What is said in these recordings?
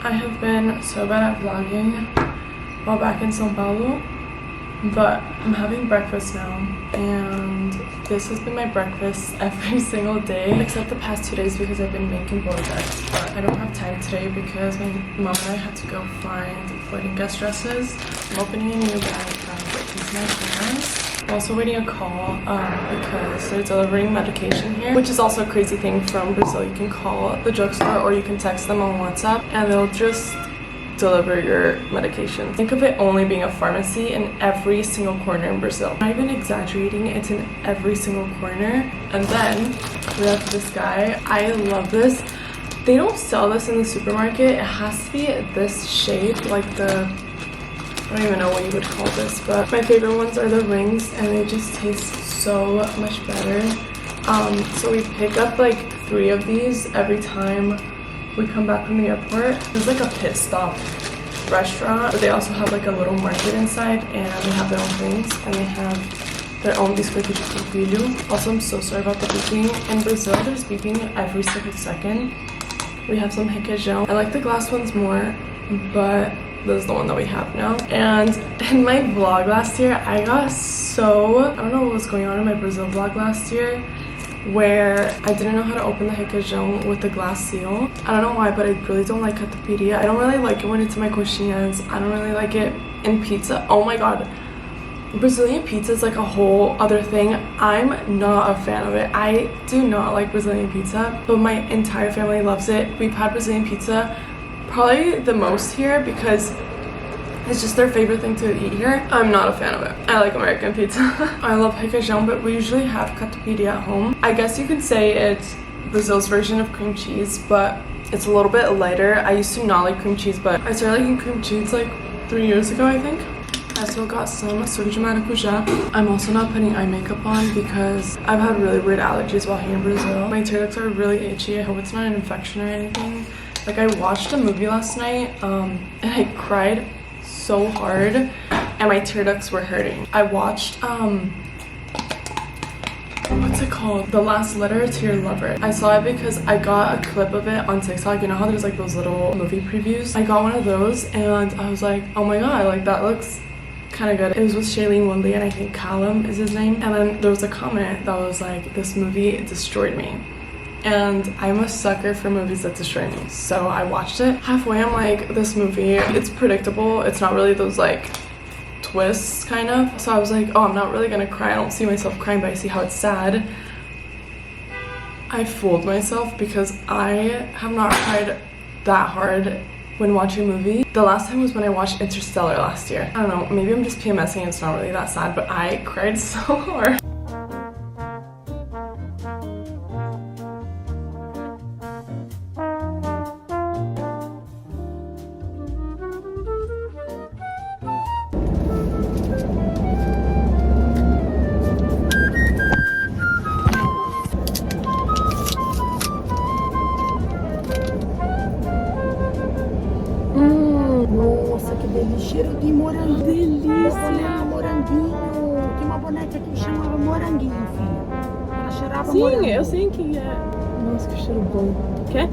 I have been so bad at vlogging while back in São Paulo, but I'm having breakfast now, and this has been my breakfast every single day except the past 2 days because I've been making bodegas. But I don't have time today because my mom and I had to go find wedding guest dresses. I'm opening a new bag from my parents. I'm also waiting a call because they're delivering medication here, which is also a crazy thing from Brazil. You can call the drugstore or you can text them on WhatsApp and they'll just deliver your medication. Think of it only being a pharmacy in every single corner in Brazil. I'm not even exaggerating, it's in every single corner. And then we have this guy. I love this. They don't sell this in the supermarket. It has to be this shape, like the, I don't even know what you would call this, but my favorite ones are the rings and they just taste so much better. So we pick up like 3 of these every time we come back from the airport. It's like a pit stop restaurant, but they also have like a little market inside and they have their own rings and they have their own biscoito de polvilho. Also, I'm so sorry about the beeping. In Brazil, there's beeping every single second. We have some requeijão. I like the glass ones more, but this is the one that we have now. And in my vlog last year, I got so, I don't know what was going on in my Brazil vlog last year, where I didn't know how to open the requeijão with the glass seal. I don't know why, but I really don't like catupiry. I don't really like it when it's in my coxinhas. I don't really like it in pizza. Oh my god. Brazilian pizza is like a whole other thing. I'm not a fan of it. I do not like Brazilian pizza, but my entire family loves it. We've had Brazilian pizza probably the most here because it's just their favorite thing to eat here. I'm not a fan of it. I like American pizza. I love requeijão, but we usually have catupiry at home. I guess you could say it's Brazil's version of cream cheese, but it's a little bit lighter. I used to not like cream cheese, but I started liking cream cheese like 3 years ago, I think. I also got some suco de maracujá. I'm also not putting eye makeup on because I've had really weird allergies while here in Brazil. My tear ducts are really itchy. I hope it's not an infection or anything. Like, I watched a movie last night and I cried so hard and my tear ducts were hurting. I watched what's it called? The Last Letter to Your Lover. I saw it because I got a clip of it on TikTok. You know how there's like those little movie previews? I got one of those and I was like, oh my god, like that looks kind of good. It was with Shailene Woodley and I think Callum is his name. And then there was a comment that was like, this movie destroyed me. And I'm a sucker for movies that destroy me. So I watched it. Halfway I'm like, this movie, it's predictable. It's not really those like twists kind of. So I was like, oh, I'm not really gonna cry. I don't see myself crying, but I see how it's sad. I fooled myself because I have not cried that hard when watching a movie. The last time was when I watched Interstellar last year. I don't know, maybe I'm just PMSing and it's not really that sad, but I cried so hard. Nossa, que delícia, cheiro de morango. Delícia. Olha, moranguinho. Tinha uma boneca que chamava moranguinho, filha. Ela cheirava morango. Sim, eu sei quem é. Nossa, que cheiro bom. Quer?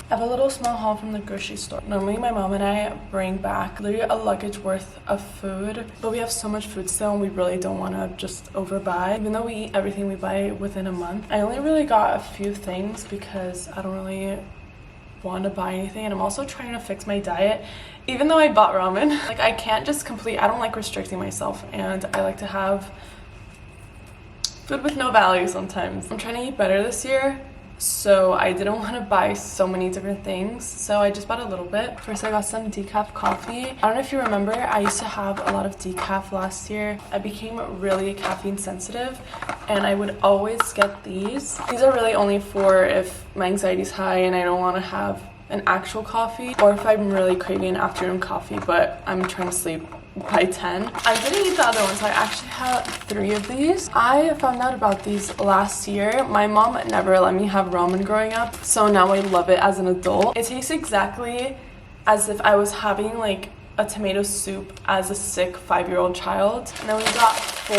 I have a little small haul from the grocery store. Normally my mom and I bring back literally a luggage worth of food, but we have so much food still and we really don't want to just overbuy. Even though we eat everything we buy within a month. I only really got a few things because I don't really want to buy anything, and I'm also trying to fix my diet. Even though I bought ramen, like I can't just I don't like restricting myself, and I like to have food with no value sometimes. I'm trying to eat better this year. So I didn't want to buy so many different things, so I just bought a little bit. First I got some decaf coffee. I don't know if you remember, I used to have a lot of decaf last year. I became really caffeine sensitive and I would always get these. These are really only for if my anxiety is high and I don't want to have an actual coffee, or if I'm really craving an afternoon coffee but I'm trying to sleep by 10. I didn't eat the other ones. I actually have 3 of these. I found out about these last year. My mom never let me have ramen growing up, so now I love it as an adult. It tastes exactly as if I was having like a tomato soup as a sick 5-year-old child. And then we got 4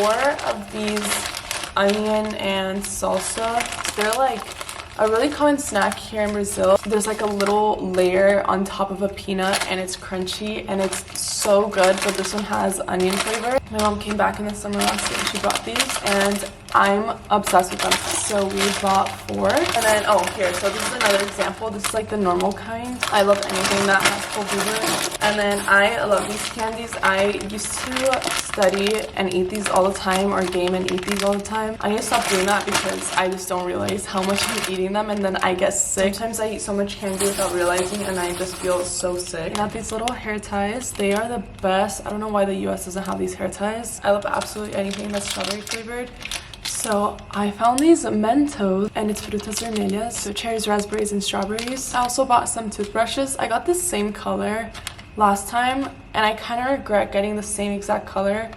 of these onion and salsa. They're like a really common snack here in Brazil. There's like a little layer on top of a peanut and it's crunchy and it's so good, but this one has onion flavor. My mom came back in the summer last year and she brought these and I'm obsessed with them. So we bought 4. And then, oh, here, so this is another example. This is like the normal kind. I love anything that has full flavor. And then I love these candies. I used to study and eat these all the time, or game and eat these all the time. I need to stop doing that because I just don't realize how much I'm eating them, and then I get sick. Sometimes I eat so much candy without realizing and I just feel so sick. I got these little hair ties. They are the best. I don't know why the US doesn't have these hair ties. I love absolutely anything that's strawberry flavored. So I found these Mentos and it's frutas vermelhas, so cherries, raspberries, and strawberries. I also bought some toothbrushes. I got the same color last time and I kind of regret getting the same exact color.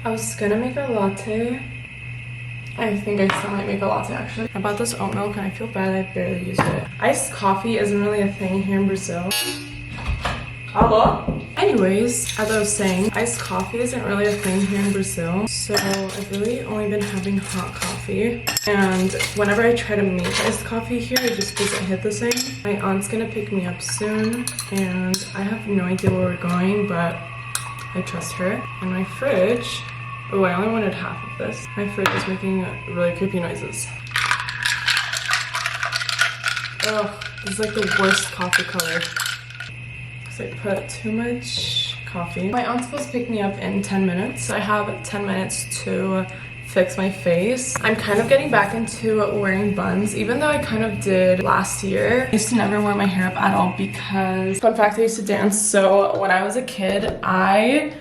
I was gonna make a latte. I think I still might make a latte actually. I bought this oat milk and I feel bad I barely used it. Iced coffee isn't really a thing here in Brazil. Hello? Anyways, as I was saying, iced coffee isn't really a thing here in Brazil. So I've really only been having hot coffee. And whenever I try to make iced coffee here, it just doesn't hit the same. My aunt's gonna pick me up soon and I have no idea where we're going, but I trust her. And my fridge, oh, I only wanted half of this. My fridge is making really creepy noises. Ugh, this is like the worst coffee color. Because I put too much coffee. My aunt's supposed to pick me up in 10 minutes. I have 10 minutes to fix my face. I'm kind of getting back into wearing buns, even though I kind of did last year. I used to never wear my hair up at all because, fun fact, I used to dance. So when I was a kid, I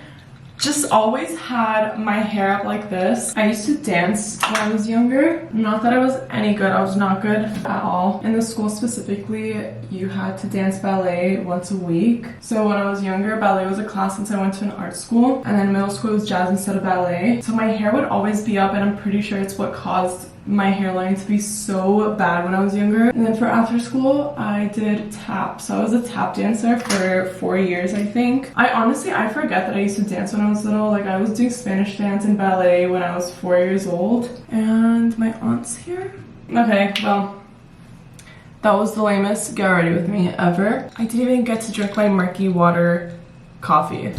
just always had my hair up like this. I used to dance when I was younger. Not that I was any good, I was not good at all. In the school specifically, you had to dance ballet once a week. So when I was younger, ballet was a class since I went to an art school. And then middle school was jazz instead of ballet. So my hair would always be up and I'm pretty sure it's what caused my hairline to be so bad when I was younger. And then for after school, I did tap. So I was a tap dancer for 4 years, I think. I forget that I used to dance when I was little. Like I was doing Spanish dance and ballet when I was 4 years old. And my aunt's here. Okay, well, that was the lamest get ready with me ever. I didn't even get to drink my murky water coffee.